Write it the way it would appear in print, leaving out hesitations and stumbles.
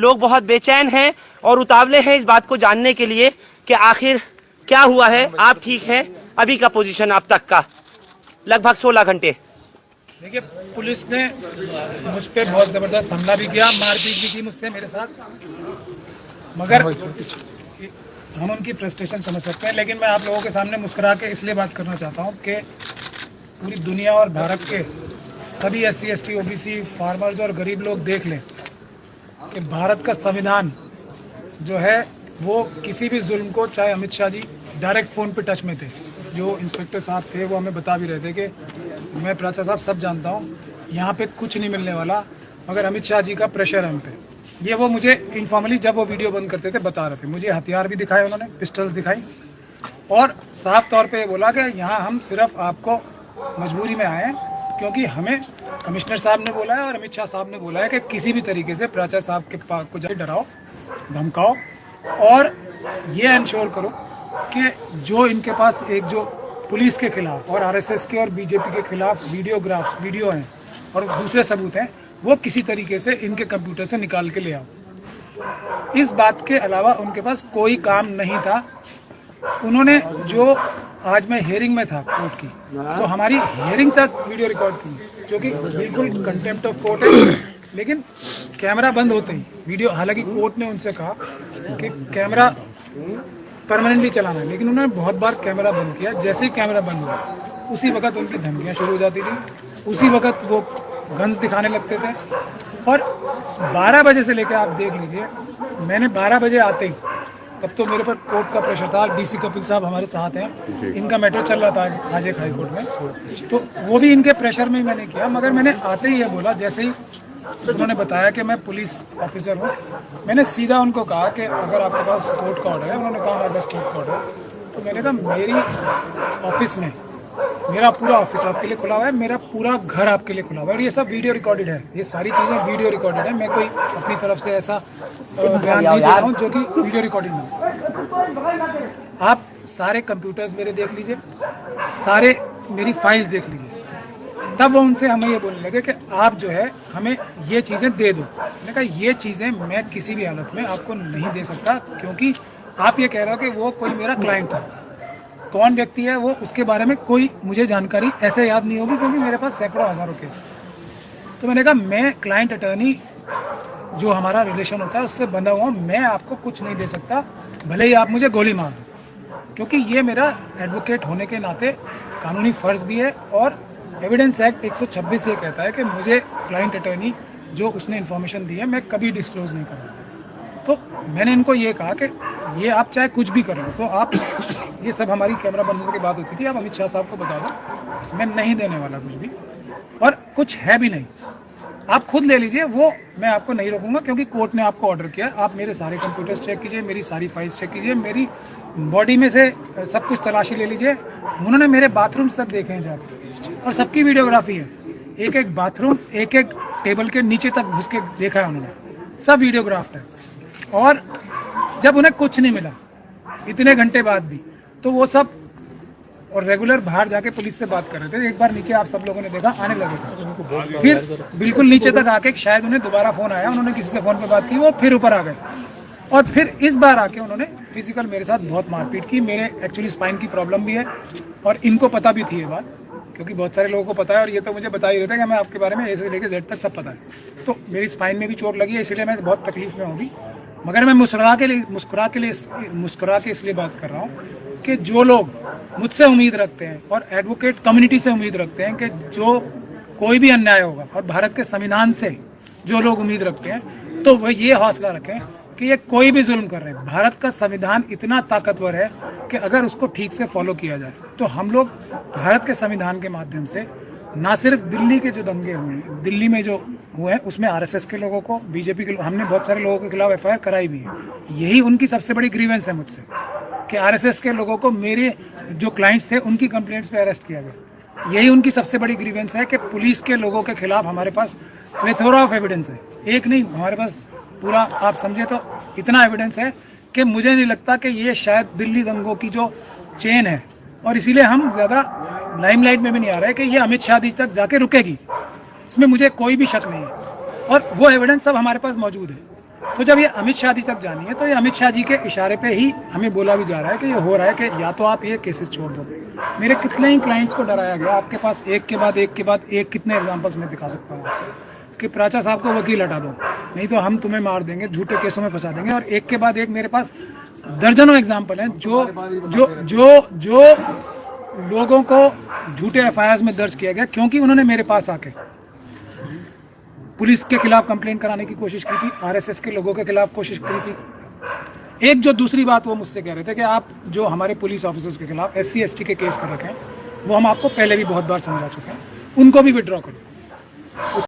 लोग बहुत बेचैन हैं और उतावले हैं इस बात को जानने के लिए कि आखिर क्या हुआ है। आप ठीक हैं? अभी का पोजीशन अब तक का लगभग 16 घंटे। देखिए, पुलिस ने मुझ पे बहुत ज़बरदस्त हमला भी किया, मारपीट भी की मुझसे, मेरे साथ, मगर हम उनकी फ्रस्ट्रेशन समझ सकते हैं। लेकिन मैं आप लोगों के सामने मुस्कुरा के इसलिए बात करना चाहता हूँ कि पूरी दुनिया और भारत के सभी SC ST OBC फार्मर्स और गरीब लोग देख लें कि भारत का संविधान जो है वो किसी भी जुल्म को, चाहे अमित शाह जी डायरेक्ट फ़ोन पे टच में थे, जो इंस्पेक्टर साहब थे वो हमें बता भी रहे थे कि मैं प्राचा साहब सब जानता हूँ, यहाँ पे कुछ नहीं मिलने वाला, मगर अमित शाह जी का प्रेशर है हम पे। ये वो मुझे इनफॉर्मली जब वो वीडियो बंद करते थे बता रहे थे। मुझे हथियार भी दिखाए उन्होंने, पिस्टल्स दिखाई, और साफ तौर पे बोला कि यहाँ हम सिर्फ आपको मजबूरी में आए हैं क्योंकि हमें कमिश्नर साहब ने बोला है और अमित शाह साहब ने बोला है कि किसी भी तरीके से प्राचा साहब के पास को जाके डराओ, धमकाओ और ये इंश्योर करो कि जो इनके पास एक जो पुलिस के खिलाफ और RSS के और BJP के खिलाफ वीडियो हैं और दूसरे सबूत हैं, वो किसी तरीके से इनके कंप्यूटर से निकाल के ले आओ। इस बात के अलावा उनके पास कोई काम नहीं था। उन्होंने जो आज मैं हियरिंग में था कोर्ट की, तो हमारी हियरिंग तक वीडियो रिकॉर्ड की, जो कि बिल्कुल कंटेम्प्ट ऑफ कोर्ट है। लेकिन कैमरा बंद होते ही वीडियो, हालांकि कोर्ट ने उनसे कहा कि कैमरा परमानेंटली चलाना है, लेकिन उन्होंने बहुत बार कैमरा बंद किया। जैसे ही कैमरा बंद हुआ उसी वक्त उनकी धमकियाँ शुरू हो जाती थी, उसी वक्त वो गन्स दिखाने लगते थे। और 12 बजे से लेकर आप देख लीजिए, मैंने 12 बजे आते ही, तब तो मेरे पर कोर्ट का प्रेशर था, DC कपिल साहब हमारे साथ हैं, इनका मैटर चल रहा था आज एक हाई कोर्ट में, तो वो भी इनके प्रेशर में ही मैंने किया। मगर मैंने आते ही ये बोला, जैसे ही उन्होंने बताया कि मैं पुलिस ऑफिसर हूँ, मैंने सीधा उनको कहा कि अगर आपके पास कोर्ट का ऑर्डर है, उन्होंने कहा हमारे पास कोर्ट का ऑर्डर है, तो मैंने कहा मेरी ऑफिस में मेरा पूरा ऑफिस आपके लिए खुला हुआ है, मेरा पूरा घर आपके लिए खुला हुआ है, और ये सब वीडियो रिकॉर्डेड है, ये सारी चीज़ें वीडियो रिकॉर्डेड है। मैं कोई अपनी तरफ से ऐसा बयान नहीं दे रहा हूँ जो कि वीडियो रिकॉर्डिंग नहीं। आप सारे कंप्यूटर्स मेरे देख लीजिए, सारे मेरी फाइल्स देख लीजिए। तब वो उनसे हमें ये बोलने लगे कि आप जो है हमें ये चीज़ें दे दो। मैंने कहा ये चीज़ें मैं किसी भी हालत में आपको नहीं दे सकता, क्योंकि आप ये कह रहे हो कि वो कोई मेरा क्लाइंट था। कौन व्यक्ति है वो, उसके बारे में कोई मुझे जानकारी ऐसे याद नहीं होगी, क्योंकि मेरे पास सैकड़ों हज़ारों केस। तो मैंने कहा मैं क्लाइंट अटर्नी जो हमारा रिलेशन होता है उससे बंधा हुआ, मैं आपको कुछ नहीं दे सकता, भले ही आप मुझे गोली मार दो, क्योंकि ये मेरा एडवोकेट होने के नाते कानूनी फ़र्ज़ भी है। और एविडेंस एक्ट 126 ये कहता है कि मुझे क्लाइंट अटर्नी जो उसने इन्फॉर्मेशन दी है मैं कभी डिस्क्लोज़ नहीं करूँगा। तो मैंने इनको ये कहा कि ये आप चाहे कुछ भी करो, तो आप ये सब हमारी कैमरा बंद होने की बात होती थी, आप अमित शाह साहब को बता दो मैं नहीं देने वाला कुछ भी, और कुछ है भी नहीं, आप खुद ले लीजिए, वो मैं आपको नहीं रोकूंगा, क्योंकि कोर्ट ने आपको ऑर्डर किया। आप मेरे सारे कंप्यूटर्स चेक कीजिए, मेरी सारी फाइल्स चेक कीजिए, मेरी बॉडी में से सब कुछ तलाशी ले लीजिए। उन्होंने मेरे बाथरूम्स तक देखे हैं जाकर, और सबकी वीडियोग्राफी है, एक एक बाथरूम, एक एक टेबल के नीचे तक घुस के देखा है उन्होंने, सब वीडियोग्राफ्ड है। और जब उन्हें कुछ नहीं मिला इतने घंटे बाद भी, तो वो सब और रेगुलर बाहर जाके पुलिस से बात कर रहे थे। एक बार नीचे आप सब लोगों ने देखा आने लगे थे, फिर बिल्कुल नीचे तक आके शायद उन्हें दोबारा फ़ोन आया, उन्होंने किसी से फ़ोन पे बात की, वो फिर ऊपर आ गए, और फिर इस बार आके उन्होंने फिजिकल मेरे साथ बहुत मारपीट की। मेरे एक्चुअली स्पाइन की प्रॉब्लम भी है, और इनको पता भी थी ये बात, क्योंकि बहुत सारे लोगों को पता है, और ये तो मुझे बता ही रहता है कि मैं आपके बारे में A से लेकर Z तक सब पता है। तो मेरी स्पाइन में भी चोट लगी है, इसलिए मैं बहुत तकलीफ में हूँ भी, मगर मैं मुस्कुरा के इसलिए बात कर रहा हूँ कि जो लोग मुझसे उम्मीद रखते हैं और एडवोकेट कम्युनिटी से उम्मीद रखते हैं कि जो कोई भी अन्याय होगा, और भारत के संविधान से जो लोग उम्मीद रखते हैं, तो वह ये हौसला रखें कि ये कोई भी जुल्म कर रहे हैं। भारत का संविधान इतना ताकतवर है कि अगर उसको ठीक से फॉलो किया जाए, तो हम लोग भारत के संविधान के माध्यम से ना सिर्फ दिल्ली के जो दंगे हुए हैं, दिल्ली में जो हुए हैं, उसमें RSS के लोगों को, BJP के हमने बहुत सारे लोगों के खिलाफ FIR कराई भी है। यही उनकी सबसे बड़ी ग्रीवेंस है मुझसे, कि RSS के लोगों को मेरे जो क्लाइंट्स थे उनकी कंप्लेंट्स पे अरेस्ट किया गया। यही उनकी सबसे बड़ी ग्रीवेंस है कि पुलिस के लोगों के खिलाफ हमारे पास प्लेथोरा ऑफ एविडेंस है, एक नहीं, हमारे पास पूरा, आप समझे तो इतना एविडेंस है कि मुझे नहीं लगता कि ये शायद दिल्ली दंगों की जो चेन है, और इसीलिए हम ज़्यादा लाइमलाइट में भी नहीं आ रहे कि ये अमित शाह जी तक जाके रुकेगी, इसमें मुझे कोई भी शक नहीं है, और वो एविडेंस सब हमारे पास मौजूद है। तो जब ये अमित शाह जी तक जानी है तो ये अमित शाह जी के इशारे पे ही हमें बोला भी जा रहा है कि ये हो रहा है कि या तो आप ये केसेस छोड़ दो। मेरे कितने ही क्लाइंट्स को डराया गया, आपके पास एक के बाद एक के बाद एक कितने एग्जांपल्स मैं दिखा सकता हूँ आपको कि प्राचा साहब को वकील हटा दो, नहीं तो हम तुम्हें मार देंगे, झूठे केसों में फंसा देंगे। और एक के बाद एक मेरे पास दर्जनों एग्जाम्पल हैं जो जो जो जो लोगों को झूठे एफआईआर में दर्ज किया गया क्योंकि उन्होंने मेरे पास आके पुलिस के खिलाफ कंप्लेंट कराने की कोशिश की थी, आरएसएस के लोगों के खिलाफ कोशिश की थी। एक जो दूसरी बात वो मुझसे कह रहे थे कि आप जो हमारे पुलिस ऑफिसर्स के खिलाफ SC ST के केस कर रखे हैं वो हम आपको पहले भी बहुत बार समझा चुके हैं, उनको भी विड्रॉ करो।